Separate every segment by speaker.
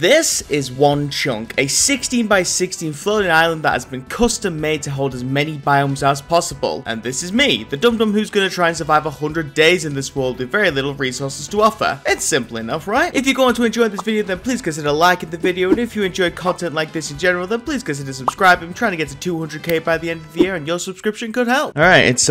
Speaker 1: This is one chunk, a 16 by 16 floating island that has been custom made to hold as many biomes as possible. And this is me, the dum-dum who's going to try and survive 100 days in this world with very little resources to offer. It's simple enough, right? If you're going to enjoy this video, then please consider liking the video, and if you enjoy content like this in general, then please consider subscribing. I'm trying to get to 200k by the end of the year, and your subscription could help. Alright, it's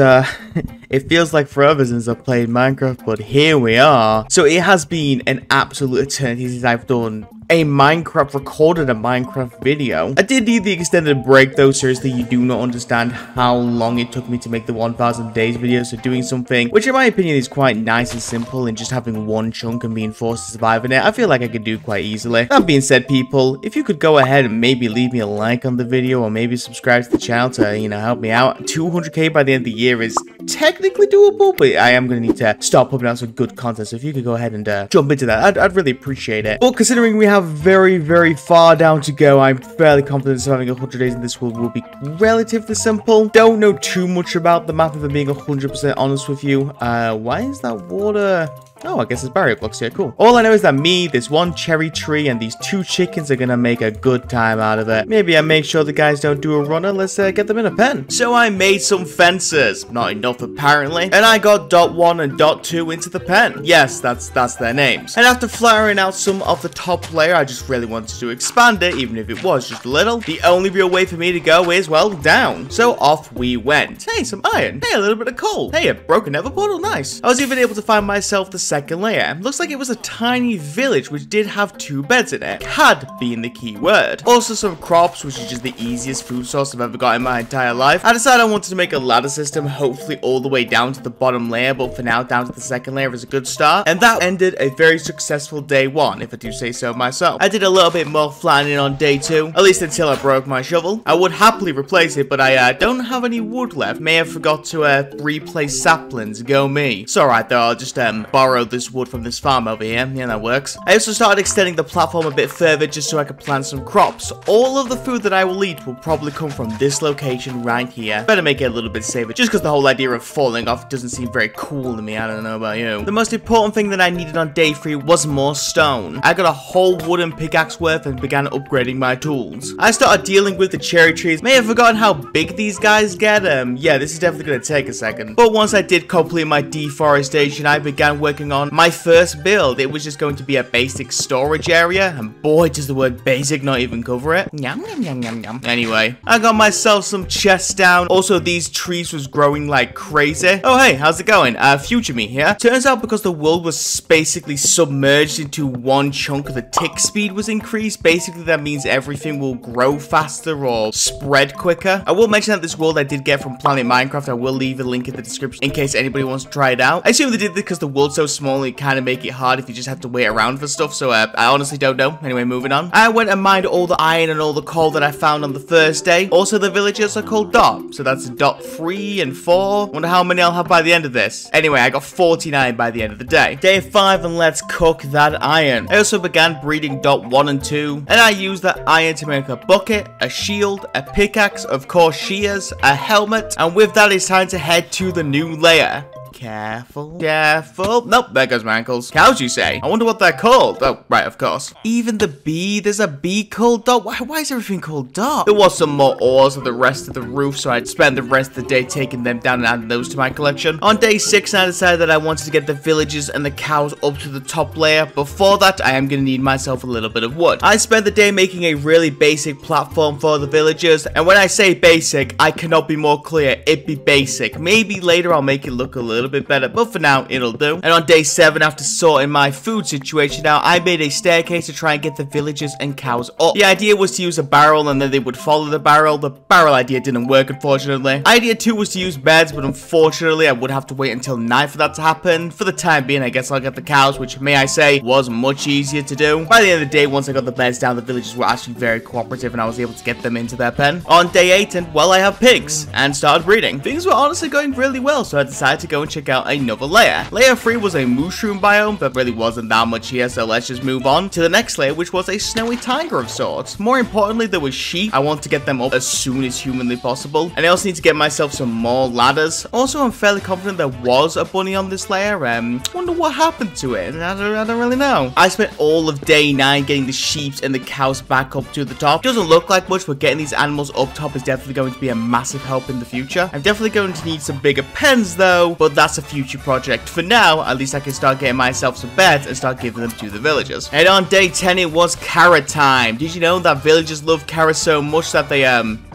Speaker 1: it feels like forever since I've played Minecraft, but here we are. So it has been an absolute eternity since I've done recorded a Minecraft video. I did need the extended break though. Seriously, you do not understand how long it took me to make the 1000 days video. So doing something which in my opinion is quite nice and simple, and just having one chunk and being forced to survive in it, I feel like I could do quite easily. That being said, people, if you could go ahead and maybe leave me a like on the video, or maybe subscribe to the channel to, you know, help me out. 200k by the end of the year is technically doable, but I am going to need to start putting out some good content. So if you could go ahead and jump into that, I'd really appreciate it. But considering we have very far down to go, I'm fairly confident surviving 100 days in this world will be relatively simple. Don't know too much about the map, if I'm being 100% honest with you. Why is that water? Oh, I guess it's barrier blocks here. Cool. All I know is that me, this one cherry tree, and these two chickens are gonna make a good time out of it. Maybe I make sure the guys don't do a runner. Let's get them in a pen. So I made some fences. Not enough, apparently. And I got dot 1 and dot 2 into the pen. Yes, that's their names. And after flattering out some of the top layer, I just really wanted to expand it, even if it was just a little. The only real way for me to go is, well, down. So off we went. Hey, some iron. Hey, a little bit of coal. Hey, a broken nether portal. Nice. I was even able to find myself the second layer. Looks like it was a tiny village which did have 2 beds in it. Had being the key word. Also some crops, which is just the easiest food source I've ever got in my entire life. I decided I wanted to make a ladder system, hopefully all the way down to the bottom layer, but for now down to the second layer is a good start. And that ended a very successful day 1, if I do say so myself. I did a little bit more flattening on day 2, at least until I broke my shovel. I would happily replace it, but I don't have any wood left. May have forgot to replace saplings. Go me. It's alright though, I'll just borrow this wood from this farm over here. Yeah, that works. I also started extending the platform a bit further just so I could plant some crops. All of the food that I will eat will probably come from this location right here. Better make it a little bit safer, just because the whole idea of falling off doesn't seem very cool to me. I don't know about you. The most important thing that I needed on day 3 was more stone. I got a whole wooden pickaxe worth and began upgrading my tools. I started dealing with the cherry trees. May have forgotten how big these guys get. Yeah, this is definitely going to take a second. But once I did complete my deforestation, I began working on my first build. It was just going to be a basic storage area, and boy does the word basic not even cover it. Yum, yum, yum, yum, yum. Anyway, I got myself some chests down. Also, these trees was growing like crazy. Oh hey, how's it going? Future me here. Turns out because the world was basically submerged into one chunk, the tick speed was increased. Basically that means everything will grow faster or spread quicker. I will mention that this world I did get from Planet Minecraft. I will leave a link in the description in case anybody wants to try it out. I assume they did this because the world's so small it kind of make it hard if you just have to wait around for stuff, so I honestly don't know. Anyway, moving on. I went and mined all the iron and all the coal that I found on the first day. Also, the villagers are called dot, so that's dot 3 and 4. Wonder how many I'll have by the end of this. Anyway, I got 49 by the end of the day. Day 5, and let's cook that iron. I also began breeding dot 1 and 2, and I used that iron to make a bucket, a shield, a pickaxe, of course shears, a helmet, and with that it's time to head to the new layer. Careful. Careful. Nope, there goes my ankles. Cows, you say? I wonder what they're called. Oh, right, of course. Even the bee. There's a bee called Dot. Why is everything called Dot? There was some more ores of the rest of the roof, so I'd spend the rest of the day taking them down and adding those to my collection. On day 6, I decided that I wanted to get the villagers and the cows up to the top layer. Before that, I am going to need myself a little bit of wood. I spent the day making a really basic platform for the villagers, and when I say basic, I cannot be more clear. It be basic. Maybe later I'll make it look a little bit better, but for now it'll do. And on day 7, after sorting my food situation out, I made a staircase to try and get the villagers and cows up. The idea was to use a barrel and then they would follow the barrel. The barrel idea didn't work, unfortunately. Idea 2 was to use beds, but unfortunately I would have to wait until night for that to happen. For the time being, I guess I'll get the cows, which may I say was much easier to do. By the end of the day, once I got the beds down, the villagers were actually very cooperative and I was able to get them into their pen. On day 8, and well, I have pigs and started breeding. Things were honestly going really well, so I decided to go and check check out another layer. Layer 3 was a mushroom biome, but really wasn't that much here, so let's just move on to the next layer, which was a snowy tiger of sorts. More importantly, there was sheep. I want to get them up as soon as humanly possible, and I also need to get myself some more ladders. Also, I'm fairly confident there was a bunny on this layer. Wonder what happened to it. I don't really know. I spent all of day 9 getting the sheep and the cows back up to the top. Doesn't look like much, but getting these animals up top is definitely going to be a massive help in the future. I'm definitely going to need some bigger pens though, but that's a future project. For now, at least I can start getting myself some beds and start giving them to the villagers. And on day 10, it was carrot time. Did you know that villagers love carrots so much that they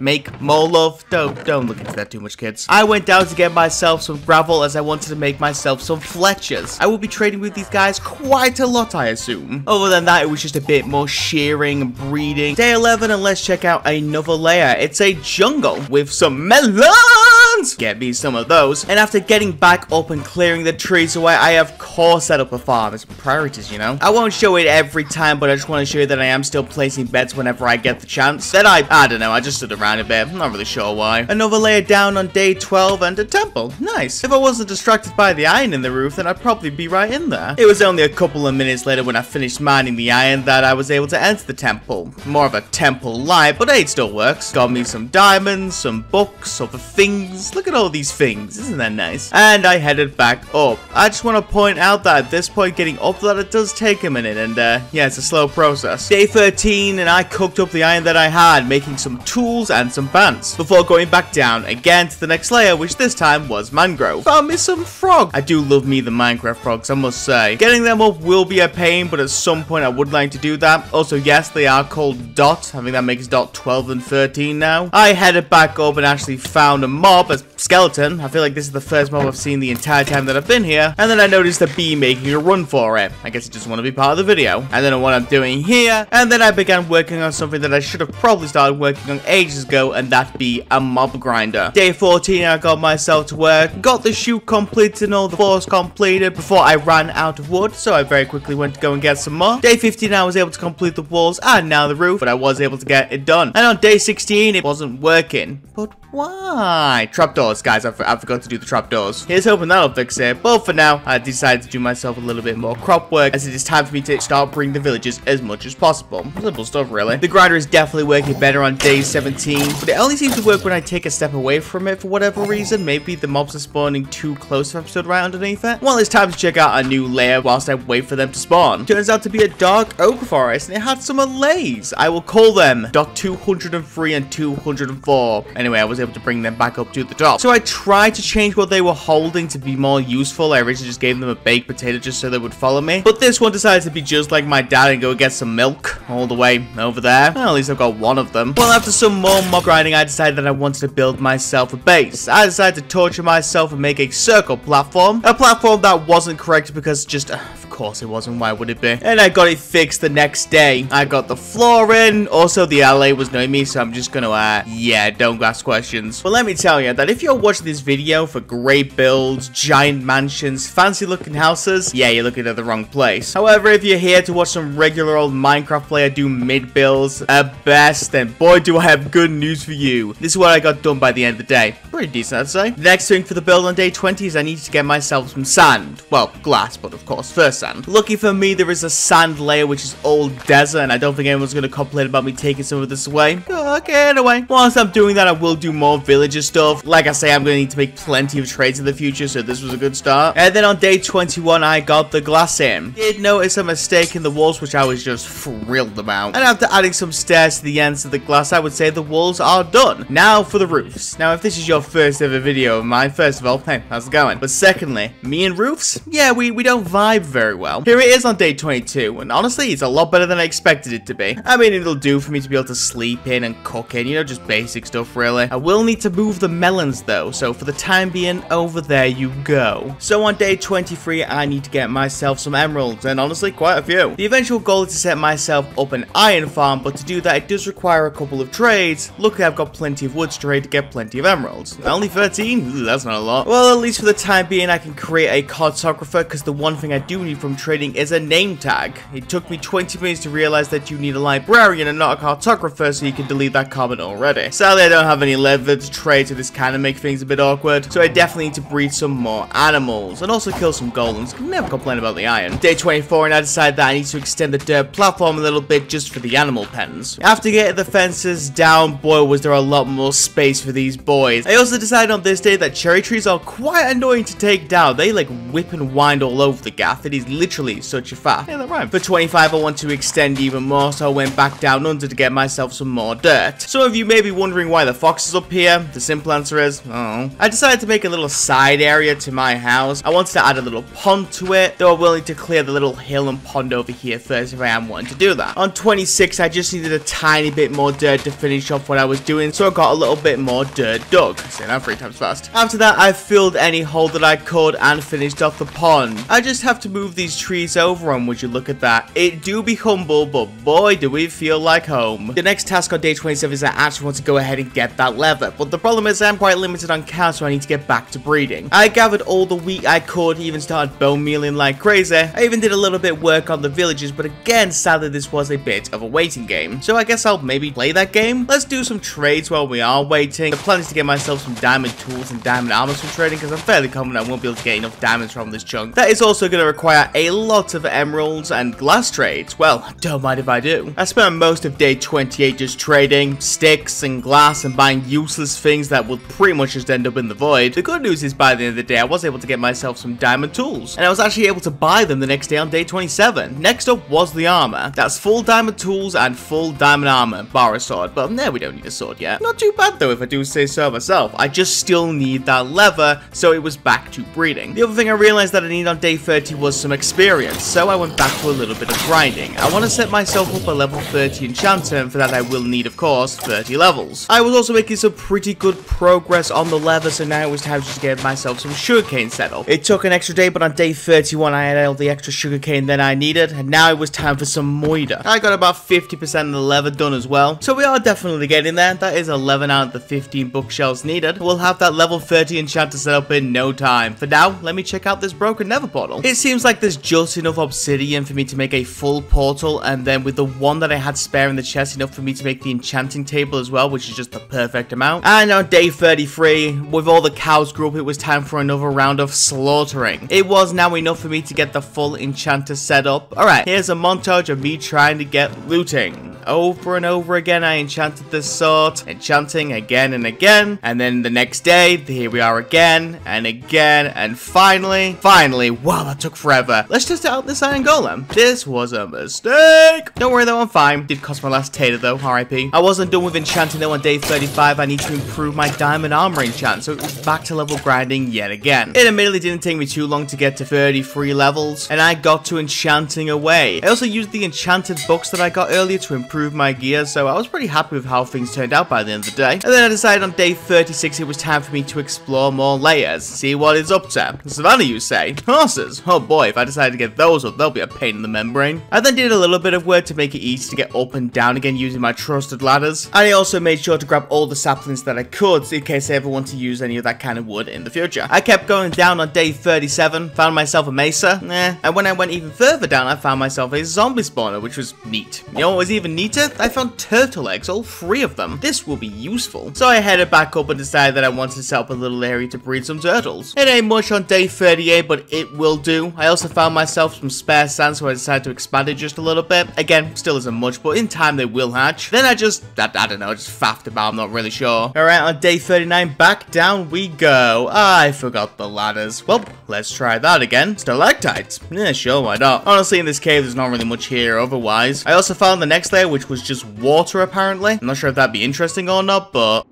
Speaker 1: make more love? Don't look into that too much, kids. I went down to get myself some gravel as I wanted to make myself some Fletchers. I will be trading with these guys quite a lot, I assume. Other than that, it was just a bit more shearing and breeding. Day 11, and let's check out another layer. It's a jungle with some melons. Get me some of those. And after getting back up and clearing the trees away, I of course set up a farm. It's priorities, you know. I won't show it every time, but I just want to show you that I am still placing beds whenever I get the chance. Then I don't know, I just stood around a bit. I'm not really sure why. Another layer down on day 12 and a temple. Nice. If I wasn't distracted by the iron in the roof, then I'd probably be right in there. It was only a couple of minutes later when I finished mining the iron that I was able to enter the temple. More of a temple light, but hey, it still works. Got me some diamonds, some books, other things. Look at all these things. Isn't that nice? And I headed back up. I just want to point out that at this point, getting up that it does take a minute, and yeah, it's a slow process. Day 13, and I cooked up the iron that I had, making some tools and some pants, before going back down again to the next layer, which this time was mangrove. Found me some frog. I do love me the Minecraft frogs, I must say. Getting them up will be a pain, but at some point I would like to do that. Also, yes, they are called Dot. I think that makes Dot 12 and 13 now. I headed back up and actually found a mob, a skeleton. I feel like this is the first mob I've seen the entire time that I've been here. And then I noticed a bee making a run for it. I guess it just want to be part of the video. I don't know what I'm doing here. And then I began working on something that I should have probably started working on ages ago, and that be a mob grinder. Day 14, I got myself to work, got the chute completed and all the floors completed before I ran out of wood, so I very quickly went to go and get some more. Day 15, I was able to complete the walls and now the roof, but I was able to get it done. And on day 16, it wasn't working. But why? Trapdoors, guys. I forgot to do the trapdoors. Here's hoping that'll fix it. But for now, I decided to do myself a little bit more crop work, as it is time for me to start bringing the villagers as much as possible. Simple stuff, really. The grinder is definitely working better on day 17, but it only seems to work when I take a step away from it for whatever reason. Maybe the mobs are spawning too close if I'm stood right underneath it. Well, it's time to check out a new layer whilst I wait for them to spawn. Turns out to be a dark oak forest, and it had some allays. I will call them dot 203 and 204. Anyway, I was able to bring them back up to the top. So I tried to change what they were holding to be more useful. I originally just gave them a baked potato just so they would follow me. But this one decided to be just like my dad and go get some milk all the way over there. Well, at least I've got one of them. Well, after some more mob grinding, I decided that I wanted to build myself a base. I decided to torture myself and make a circle platform. A platform that wasn't correct because just... of course it wasn't. Why would it be? And I got it fixed the next day. I got the floor in. Also, the alley was knowing me, so I'm just gonna, yeah, don't ask questions. But let me tell you that if you're watching this video for great builds, giant mansions, fancy looking houses, yeah, you're looking at the wrong place. However, if you're here to watch some regular old Minecraft player do mid builds at best, then boy, do I have good news for you. This is what I got done by the end of the day. Pretty decent, I'd say. The next thing for the build on day 20 is I need to get myself some sand. Well, glass, but of course, first sand. Lucky for me, there is a sand layer which is all desert, and I don't think anyone's going to complain about me taking some of this away. Okay, anyway. Whilst I'm doing that, I will do more villager stuff. Like I say, I'm going to need to make plenty of trades in the future, so this was a good start. And then on day 21, I got the glass in. Did notice a mistake in the walls, which I was just thrilled about. And after adding some stairs to the ends of the glass, I would say the walls are done. Now for the roofs. Now, if this is your first ever video of mine, first of all, hey, how's it going? But secondly, me and roofs? Yeah, we don't vibe very well. Here it is on day 22, and honestly, it's a lot better than I expected it to be. I mean, it'll do for me to be able to sleep in and cook in, you know, just basic stuff, really. I will need to move the melons, though, so for the time being, over there you go. So on day 23, I need to get myself some emeralds, and honestly, quite a few. The eventual goal is to set myself up an iron farm, but to do that, it does require a couple of trades. Luckily, I've got plenty of wood to trade to get plenty of emeralds. Only 13? Ooh, that's not a lot. Well, at least for the time being, I can create a cartographer, because the one thing I do need you from trading is a name tag. It took me 20 minutes to realize that you need a librarian and not a cartographer so you can delete that comment already. Sadly, I don't have any leather to trade, so this kind of makes things a bit awkward. So I definitely need to breed some more animals and also kill some golems. Can never complain about the iron. Day 24, and I decided that I need to extend the dirt platform a little bit just for the animal pens. After getting the fences down, boy, was there a lot more space for these boys. I also decided on this day that cherry trees are quite annoying to take down. They like whip and wind all over the gaff. It is literally such a faff. Yeah, that rhymes. For 25, I want to extend even more, so I went back down under to get myself some more dirt. Some of you may be wondering why the fox is up here. The simple answer is, oh. I decided to make a little side area to my house. I wanted to add a little pond to it, though I'm willing to clear the little hill and pond over here first if I am wanting to do that. On 26, I just needed a tiny bit more dirt to finish off what I was doing, so I got a little bit more dirt dug. Say that 3 times fast. After that, I filled any hole that I could and finished off the pond. I just have to move these trees over, and would you look at that? It do be humble, but boy, do we feel like home. The next task on day 27 is I actually want to go ahead and get that leather, but the problem is I'm quite limited on cows, so I need to get back to breeding. I gathered all the wheat I could, even started bone mealing like crazy. I even did a little bit of work on the villages, but again, sadly, this was a bit of a waiting game. So I guess I'll maybe play that game. Let's do some trades while we are waiting. The plan is to get myself some diamond tools and diamond armor from trading, because I'm fairly confident I won't be able to get enough diamonds from this chunk. That is also going to require a lot of emeralds and glass trades. Well, don't mind if I do. I spent most of day 28 just trading sticks and glass and buying useless things that would pretty much just end up in the void. The good news is by the end of the day, I was able to get myself some diamond tools, and I was actually able to buy them the next day on day 27. Next up was the armor. That's full diamond tools and full diamond armor, bar a sword. But no, we don't need a sword yet. Not too bad though, if I do say so myself. I just still need that leather, so it was back to breeding. The other thing I realized that I need on day 30 was some experience, so I went back to a little bit of grinding. I want to set myself up a level 30 enchanter, and for that I will need, of course, 30 levels. I was also making some pretty good progress on the leather, so now it was time to get myself some sugarcane set up. It took an extra day, but on day 31 I had all the extra sugarcane that I needed, and now it was time for some moida. I got about 50% of the leather done as well, so we are definitely getting there. That is 11 out of the 15 bookshelves needed. We'll have that level 30 enchanter set up in no time. For now, let me check out this broken nether portal. It seems like there's just enough obsidian for me to make a full portal, and then with the one that I had spare in the chest, enough for me to make the enchanting table as well, which is just the perfect amount. And on day 33, with all the cows grew up, it was time for another round of slaughtering. It was now enough for me to get the full enchanter set up. Alright, here's a montage of me trying to get looting. Over and over again, I enchanted this sword, enchanting again and again, and then the next day, here we are again, and finally, wow, that took forever. Let's just out this iron golem. This was a mistake. Don't worry though, I'm fine. Did cost my last tater though, RIP. I wasn't done with enchanting though on day 35. I need to improve my diamond armor enchant, so it was back to level grinding yet again. It admittedly didn't take me too long to get to 33 levels, and I got to enchanting away. I also used the enchanted books that I got earlier to improve my gear, so I was pretty happy with how things turned out by the end of the day. And then I decided on day 36 it was time for me to explore more layers, see what it's up to. Savannah, you say? Horses? Oh boy, if I decide to get those up, they'll be a pain in the membrane. I then did a little bit of work to make it easy to get up and down again using my trusted ladders. And I also made sure to grab all the saplings that I could in case I ever want to use any of that kind of wood in the future. I kept going down on day 37, found myself a mesa, and when I went even further down, I found myself a zombie spawner, which was neat. You know what was even neater? I found turtle eggs, all 3 of them. This will be useful. So I headed back up and decided that I wanted to set up a little area to breed some turtles. It ain't much on day 38, but it will do. I also found myself some spare sand, so I decided to expand it just a little bit. Again, still isn't much, but in time they will hatch. Then I don't know, just faffed about, I'm not really sure. Alright, on day 39, back down we go. I forgot the ladders. Well, let's try that again. Stalactites. Yeah, sure, why not? Honestly, in this cave, there's not really much here otherwise. I also found the next layer, which was just water, apparently. I'm not sure if that'd be interesting or not, but...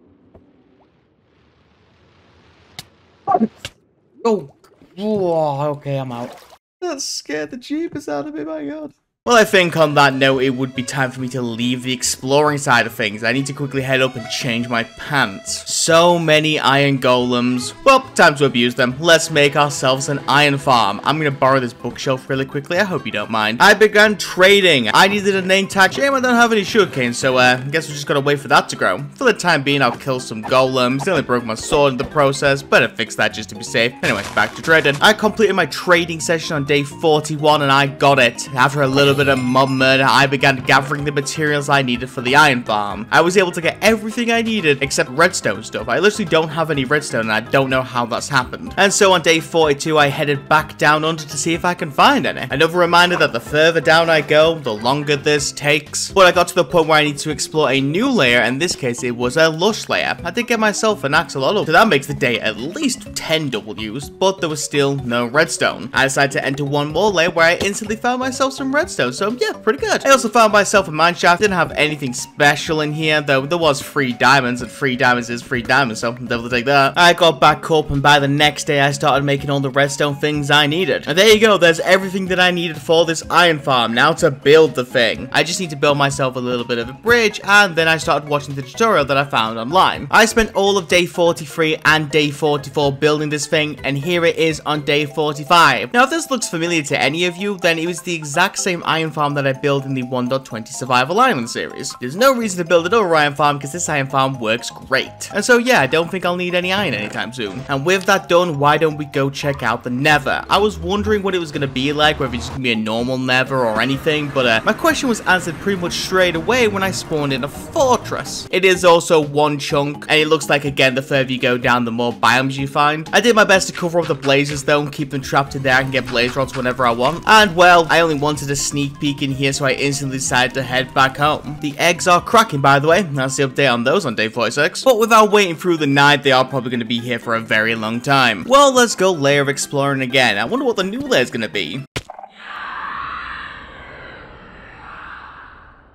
Speaker 1: Oh, okay, I'm out. That scared the jeepers out of me, my god. Well, I think on that note, it would be time for me to leave the exploring side of things. I need to quickly head up and change my pants. So many iron golems. Well, time to abuse them. Let's make ourselves an iron farm. I'm gonna borrow this bookshelf really quickly. I hope you don't mind. I began trading. I needed a name tag. Shame I don't have any sugarcane, so I guess we just gotta wait for that to grow. For the time being, I'll kill some golems. Nearly broke my sword in the process. Better fix that just to be safe. Anyway, back to trading. I completed my trading session on day 41 and I got it. After a little bit of mob murder, I began gathering the materials I needed for the iron farm. I was able to get everything I needed except redstone stuff. I literally don't have any redstone and I don't know how that's happened. And so on day 42, I headed back down under to see if I can find any. Another reminder that the further down I go, the longer this takes. But I got to the point where I need to explore a new layer. In this case, it was a lush layer. I did get myself an axolotl, so that makes the day at least 10 W's, but there was still no redstone. I decided to enter one more layer where I instantly found myself some redstone, so yeah, pretty good. I also found myself a mineshaft. Didn't have anything special in here, though there was free diamonds, and free diamonds is free diamonds, so I'm able to take that. I got back up, and by the next day, I started making all the redstone things I needed. And there you go, there's everything that I needed for this iron farm. Now to build the thing. I just need to build myself a little bit of a bridge, and then I started watching the tutorial that I found online. I spent all of day 43 and day 44 building this thing, and here it is on day 45. Now, if this looks familiar to any of you, then it was the exact same iron farm that I built in the 1.20 Survival Island series. There's no reason to build another iron farm because this iron farm works great. And so yeah, I don't think I'll need any iron anytime soon. And with that done, why don't we go check out the Nether? I was wondering what it was going to be like, whether it's going to be a normal Nether or anything, but my question was answered pretty much straight away when I spawned in a fortress. It is also one chunk, and it looks like, again, the further you go down, the more biomes you find. I did my best to cover up the blazes though and keep them trapped in there. I can get blaze rods whenever I want. And well, I only wanted a sneak peek in here, so I instantly decided to head back home. The eggs are cracking, by the way. That's the update on those on day 46. But without waiting through the night, they are probably going to be here for a very long time. Well, let's go layer exploring again. I wonder what the new layer is going to be.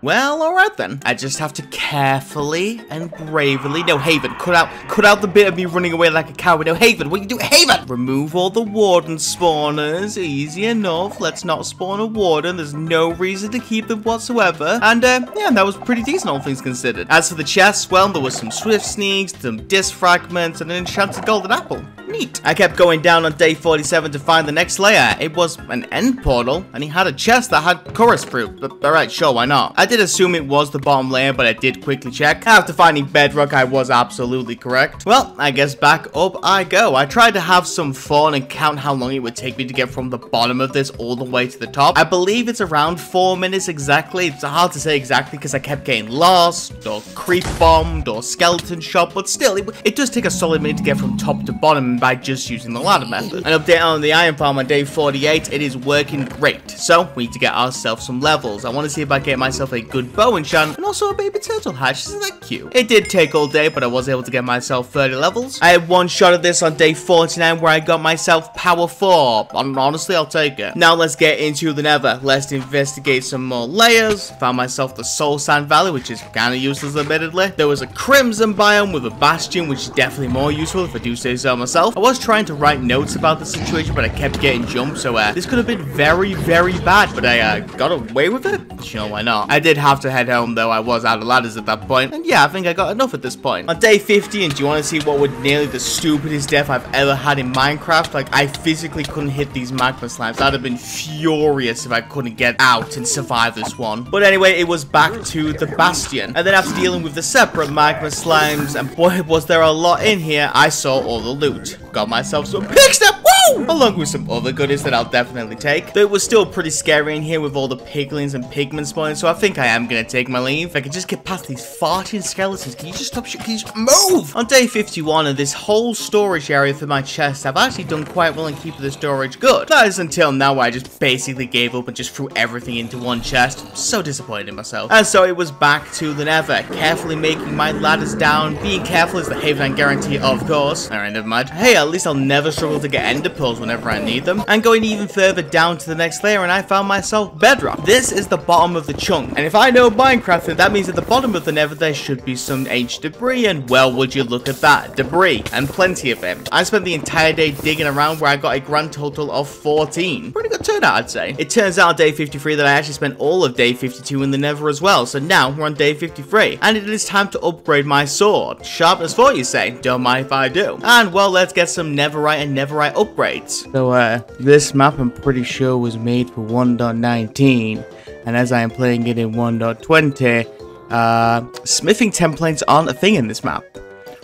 Speaker 1: Well, alright then. I just have to carefully and bravely... No, Haven, cut out the bit of me running away like a coward. No, Haven, what are you doing? Haven! Remove all the warden spawners. Easy enough. Let's not spawn a warden. There's no reason to keep them whatsoever. And, yeah, that was pretty decent, all things considered. As for the chests, well, there was some swift sneaks, some disc fragments, and an enchanted golden apple. Neat. I kept going down on day 47 to find the next layer. It was an end portal, and he had a chest that had chorus fruit. But, alright, sure, why not? I did assume it was the bottom layer, but I did quickly check. After finding bedrock, I was absolutely correct. Well, I guess back up I go. I tried to have some fun and count how long it would take me to get from the bottom of this all the way to the top. I believe it's around 4 minutes exactly. It's hard to say exactly because I kept getting lost, or creep bombed, or skeleton shot, but still, it does take a solid minute to get from top to bottom by just using the ladder method. An update on the iron farm on day 48, it is working great. So, we need to get ourselves some levels. I want to see if I get myself a good bow enchant, and also a baby turtle hatch. Isn't that cute? It did take all day, but I was able to get myself 30 levels. I had one shot at this on day 49 where I got myself power 4, and honestly, I'll take it. Now let's get into the Nether. Let's investigate some more layers. Found myself the Soul Sand Valley, which is kind of useless admittedly. There was a Crimson biome with a Bastion, which is definitely more useful if I do say so myself. I was trying to write notes about the situation, but I kept getting jumped, so this could have been very, very bad, but I got away with it. Sure, why not? I did have to head home, though. I was out of ladders at that point, and yeah, I think I got enough at this point. On day 50, and do you want to see what would nearly the stupidest death I've ever had in Minecraft? Like, I physically couldn't hit these magma slimes. I'd have been furious if I couldn't get out and survive this one. But anyway, it was back to the Bastion, and then after dealing with the separate magma slimes, and boy, was there a lot in here, I saw all the loot. Got myself some pigstep, woo! Along with some other goodies that I'll definitely take. Though it was still pretty scary in here with all the piglins and pigmen spawning, so I think I am gonna take my leave. If I could just get past these farting skeletons. Can you just stop shooting? Can you just move? On day 51 of this whole storage area for my chest, I've actually done quite well in keeping the storage good. That is until now where I just basically gave up and just threw everything into one chest. I'm so disappointed in myself. And so it was back to the Nether, carefully making my ladders down. Being careful is the haven and guarantee, of course. Alright, never mind. Hey, at least I'll never struggle to get ender pearls whenever I need them. And going even further down to the next layer, and I found myself bedrock. This is the bottom of the chunk. And if I know Minecraft, then that means at the bottom of the nether there should be some ancient debris, and well, would you look at that. Debris, and plenty of it. I spent the entire day digging around where I got a grand total of 14. Pretty good turnout, I'd say. It turns out on day 53 that I actually spent all of day 52 in the nether as well, so now we're on day 53, and it is time to upgrade my sword. Sharpness 4, you say? Don't mind if I do. And well, let's get some netherite and netherite upgrades. So, this map I'm pretty sure was made for 1.19, and as I am playing it in 1.20, smithing templates aren't a thing in this map,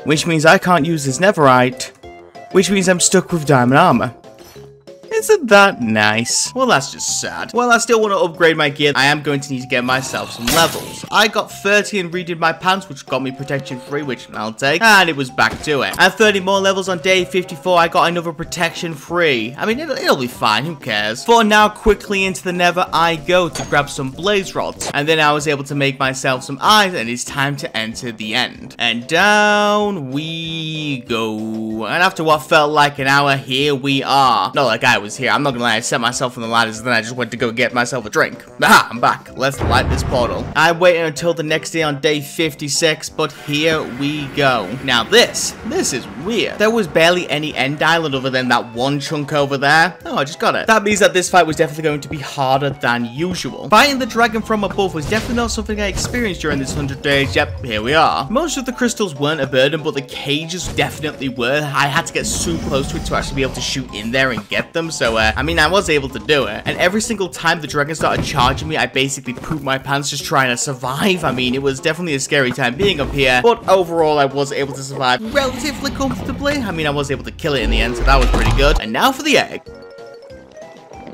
Speaker 1: which means I can't use this netherite, which means I'm stuck with diamond armor. Isn't that nice? Well, that's just sad. Well, I still want to upgrade my gear. I am going to need to get myself some levels. I got 30 and redid my pants, which got me protection free, which I'll take. And it was back to it. And 30 more levels on day 54, I got another protection free. I mean, it'll be fine. Who cares? For now, quickly into the nether I go to grab some blaze rods. And then I was able to make myself some eyes, and it's time to enter the end. And down we go. And after what felt like an hour, here we are. Not like I was here. I'm not gonna lie, I set myself on the ladders and then I just went to go get myself a drink. Aha, I'm back. Let's light this portal. I waited until the next day on day 56, but here we go. Now this is weird. There was barely any end island other than that one chunk over there. Oh, I just got it. That means that this fight was definitely going to be harder than usual. Fighting the dragon from above was definitely not something I experienced during this 100 days. Yep, here we are. Most of the crystals weren't a burden, but the cages definitely were. I had to get super close to it to actually be able to shoot in there and get them. So, I mean, I was able to do it. And every single time the dragon started charging me, I basically pooped my pants just trying to survive. I mean, it was definitely a scary time being up here, but overall, I was able to survive relatively comfortably. I mean, I was able to kill it in the end, so that was pretty good. And now for the egg.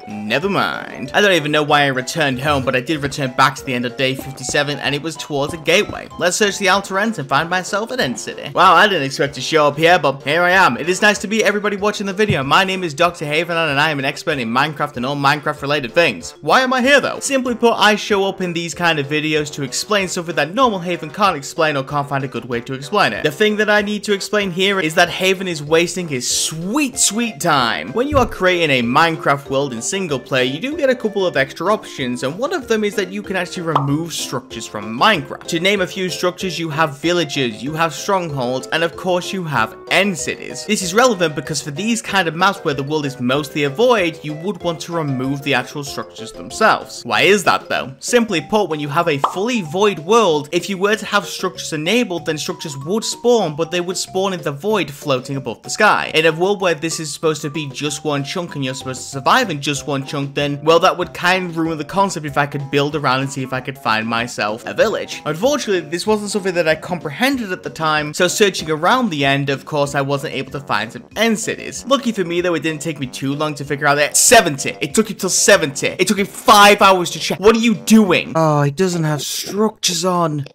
Speaker 1: Never mind. I don't even know why I returned home, but I did return back to the end of day 57, and it was towards a gateway. Let's search the outer ends and find myself an end city. Wow, I didn't expect to show up here, but here I am. It is nice to meet everybody watching the video. My name is Dr. Haven, and I am an expert in Minecraft and all Minecraft-related things. Why am I here, though? Simply put, I show up in these kind of videos to explain something that normal Haven can't explain or can't find a good way to explain it. The thing that I need to explain here is that Haven is wasting his sweet, sweet time. When you are creating a Minecraft world in single player, you do get a couple of extra options, and one of them is that you can actually remove structures from Minecraft. To name a few structures, you have villages, you have strongholds, and of course you have end cities. This is relevant because for these kind of maps where the world is mostly a void, you would want to remove the actual structures themselves. Why is that though? Simply put, when you have a fully void world, if you were to have structures enabled, then structures would spawn, but they would spawn in the void floating above the sky. In a world where this is supposed to be just one chunk and you're supposed to survive in just one chunk, then, well, that would kind of ruin the concept if I could build around and see if I could find myself a village. Unfortunately, this wasn't something that I comprehended at the time, so searching around the end, of course, I wasn't able to find some end cities. Lucky for me, though, it didn't take me too long to figure out that 70. It took him till 70. It took him 5 hours to check. What are you doing? Oh, it doesn't have structures on.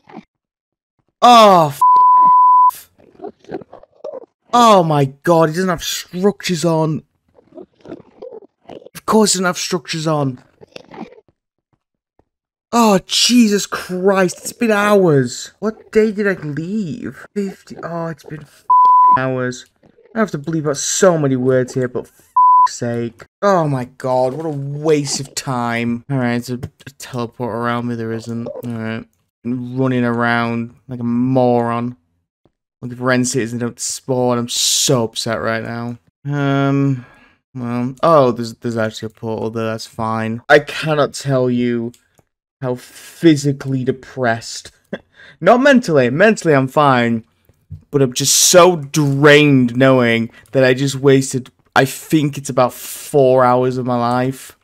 Speaker 1: Oh, oh my god, it doesn't have structures on. Of course it doesn't have structures on. Oh, Jesus Christ, it's been hours. What day did I leave? 50, oh, it's been hours. I have to bleep out so many words here, but sake. Oh my god, what a waste of time. Alright, there's a teleport around me, there isn't. Alright. Running around like a moron. Like if Ren cities don't spawn, I'm so upset right now. Well, oh, there's actually a portal there, that's fine. I cannot tell you how physically depressed. Not mentally. Mentally, I'm fine. But I'm just so drained knowing that I just wasted, I think it's about 4 hours of my life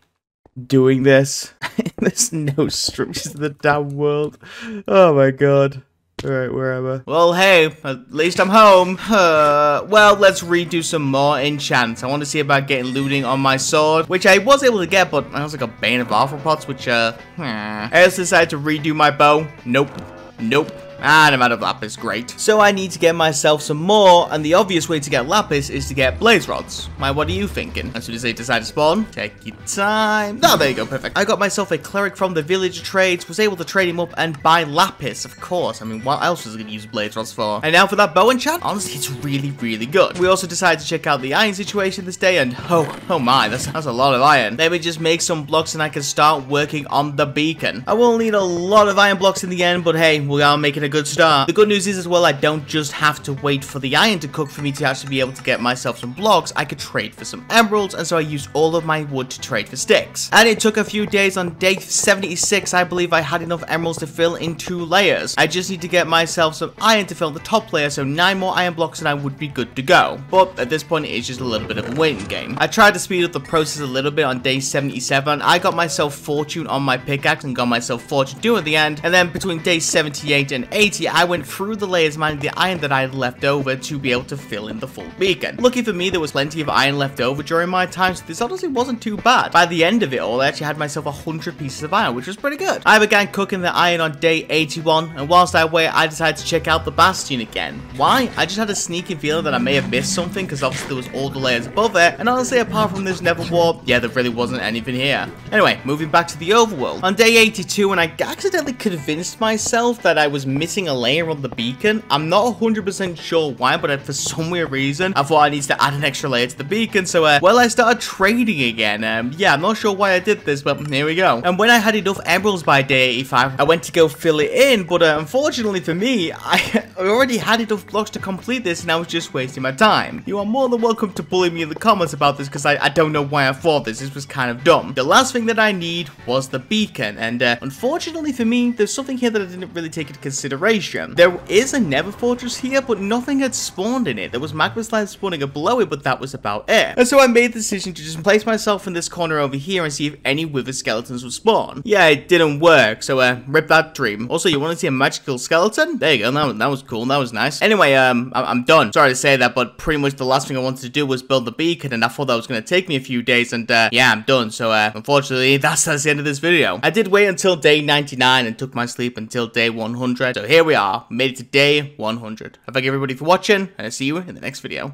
Speaker 1: doing this. There's no structures in the damn world. Oh my god. Alright, wherever. Well, hey, at least I'm home. Well, let's redo some more enchants. I want to see about getting looting on my sword, which I was able to get, but I was like a Bane of Arthropods, which, I also decided to redo my bow. Nope. Nope. And I'm out of lapis, great. So I need to get myself some more, and the obvious way to get lapis is to get blaze rods. What are you thinking? As soon as they decide to spawn, take your time. Oh, there you go, perfect. I got myself a cleric from the village trades, was able to trade him up and buy lapis, of course. I mean, what else was I going to use blaze rods for? And now for that bow enchant, honestly, it's really, really good. We also decided to check out the iron situation this day, and oh my, that's a lot of iron. Let me just make some blocks and I can start working on the beacon. I will need a lot of iron blocks in the end, but hey, we are making a good start. The good news is as well, I don't just have to wait for the iron to cook for me to actually be able to get myself some blocks. I could trade for some emeralds, and so I used all of my wood to trade for sticks. And it took a few days. On day 76, I believe I had enough emeralds to fill in 2 layers. I just need to get myself some iron to fill the top layer, so 9 more iron blocks and I would be good to go. But at this point, it's just a little bit of a waiting game. I tried to speed up the process a little bit on day 77. I got myself fortune on my pickaxe and got myself fortune 2 at the end, and then between day 78 and 80, I went through the layers mining the iron that I had left over to be able to fill in the full beacon. Lucky for me, there was plenty of iron left over during my time, so this honestly wasn't too bad. By the end of it all, I actually had myself 100 pieces of iron, which was pretty good. I began cooking the iron on day 81, and whilst I wait, I decided to check out the bastion again. Why? I just had a sneaking feeling that I may have missed something, because obviously there was all the layers above it, and honestly, apart from this nether warp, yeah, there really wasn't anything here. Anyway, moving back to the overworld. On day 82, when I accidentally convinced myself that I was missing a layer on the beacon, I'm not 100% sure why, but for some weird reason, I thought I needed to add an extra layer to the beacon, so, well, I started trading again. Yeah, I'm not sure why I did this, but here we go. And when I had enough emeralds by day 85, I went to go fill it in, but unfortunately for me, I already had enough blocks to complete this, and I was just wasting my time. You are more than welcome to bully me in the comments about this, because I don't know why I thought this. This was kind of dumb. The last thing that I need was the beacon, and unfortunately for me, there's something here that I didn't really take into consideration. There is a nether fortress here, but nothing had spawned in it. There was magma slime spawning below it, but that was about it. And so I made the decision to just place myself in this corner over here and see if any wither skeletons would spawn. Yeah, it didn't work, so rip that dream. Also, you want to see a magical skeleton? There you go, that was cool, that was nice. Anyway, I'm done. Sorry to say that, but pretty much the last thing I wanted to do was build the beacon, and I thought that was going to take me a few days, and yeah, I'm done. So unfortunately, that's the end of this video. I did wait until day 99 and took my sleep until day 100. So here we are, made it to day 100. I thank everybody for watching, and I'll see you in the next video.